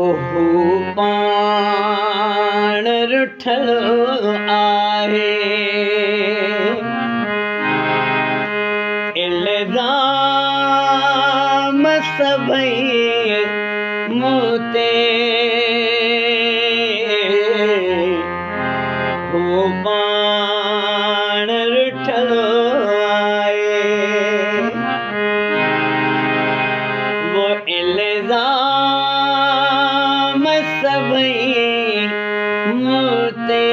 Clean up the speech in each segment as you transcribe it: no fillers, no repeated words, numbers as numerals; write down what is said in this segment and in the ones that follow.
ओहू पाण रुठल आहे इल्ज़ाम सभई मूं ते हू पाण रुठल आहे वो इल्ज़ाम सभई मूं ते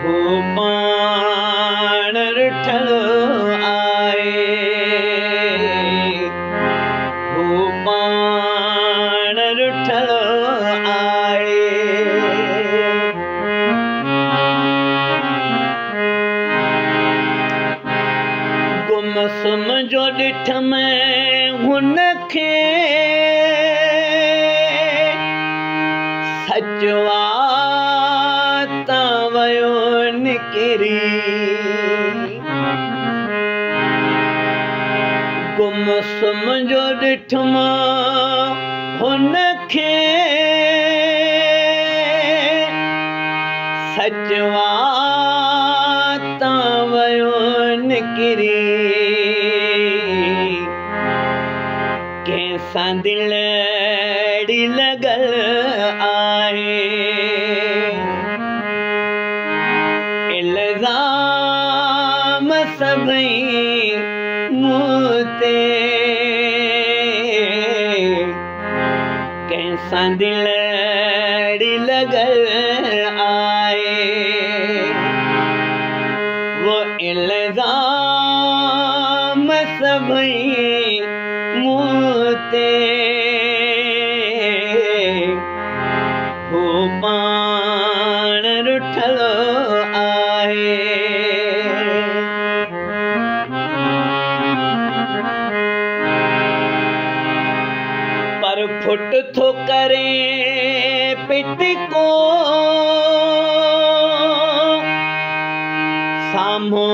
हू पाण रुठल आहे हू पाण रुठल आहे गुम सुम जो ॾिठ में हुनखे सचु तां वियो निकिरी गुम सुम जो ॾिठ मां हुनखे सचु तां वियो निकिरी कंहिंसां दिलड़ी लॻल आहे इल्ज़ाम सभई मूं ते कंहिंसां दिलड़ी लॻल आहे वो इल्ज़ाम सभई मूं ते हू पाण रुठल आहे पर फुट थो करे पिटको साम्हूं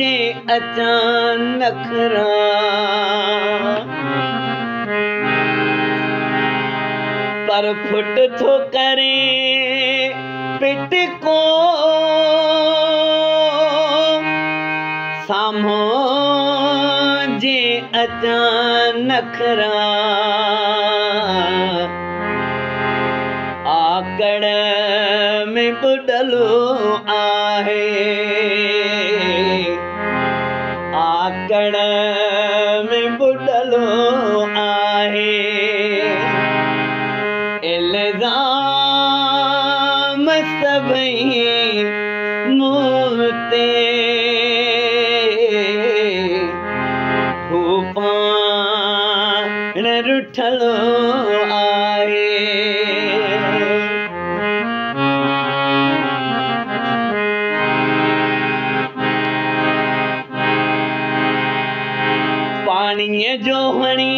जे अचां नखरा पर फुट थो करे पिटको साम्हूं जे अचां नखरा आकड़ में ॿुॾलो आहे आकड़ में ॿुॾलो आहे इल्ज़ाम सभई मूं ते हू पाण रुठल आहे पाणीअ जो हणी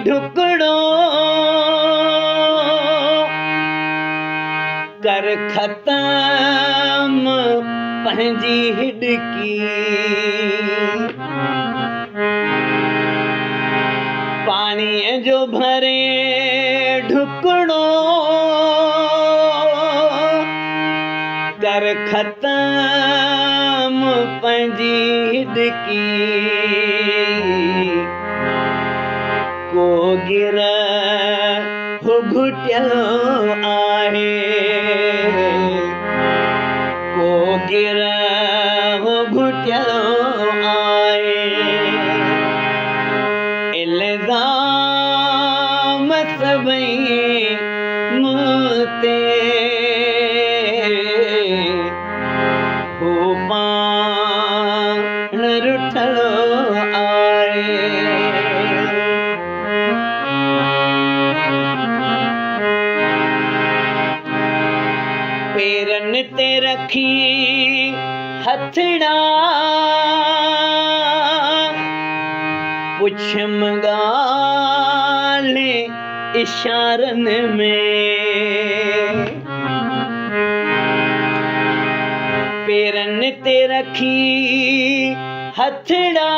ढुकड़ो कर ख़तम पंहिंजी हिॾकी पाणीअ जो भरे ढुकड़ो कर ख़तम पंहिंजी हिॾकी को गिर हो घुटियल आहे को गिर हो घुटियल आहे इल्ज़ाम सभई मूं ते हू पाण रुठल आहे पेरनि ते रखी हथड़ा पुछम ॻाल्हि इशारनि में पेरनि ते रखी हथड़ा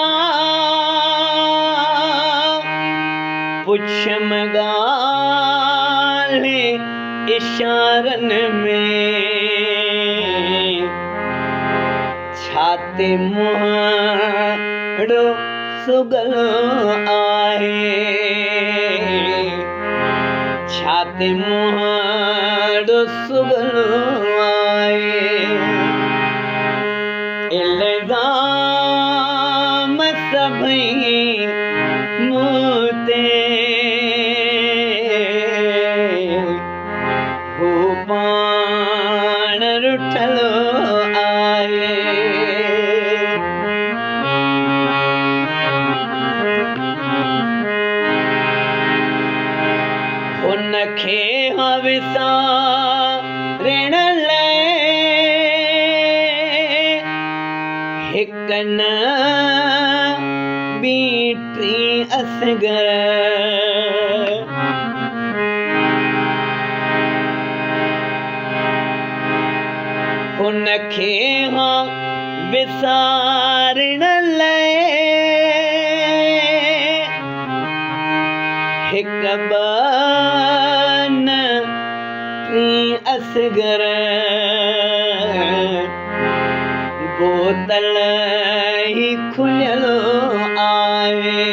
पुछम गाले इशारन में छाते मुहाड़ो सुगलो आहे छाते मुहाड़ो सुगलो आहे इल्ज़ाम सभई मूते हू पाण रुठलो आहे हुनखे विसारण लाइ हिक न ॿी असगर हुनखे विसारण लाइ हिक न असगर बोतल ही खुलियलो आहे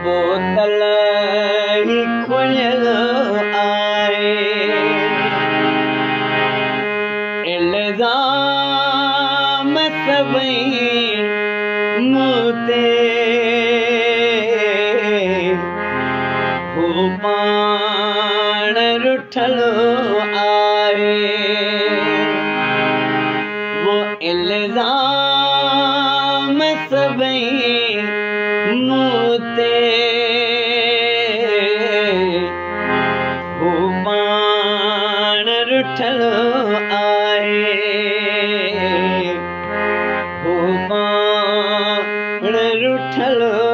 बोतल ही खुलियलो आहे इल्ज़ाम सभई मूते हू पाण रुठलो आहे वो इल्ज़ाम सभई मूते हू पाण रुठलो आहे हू पाण रुठलो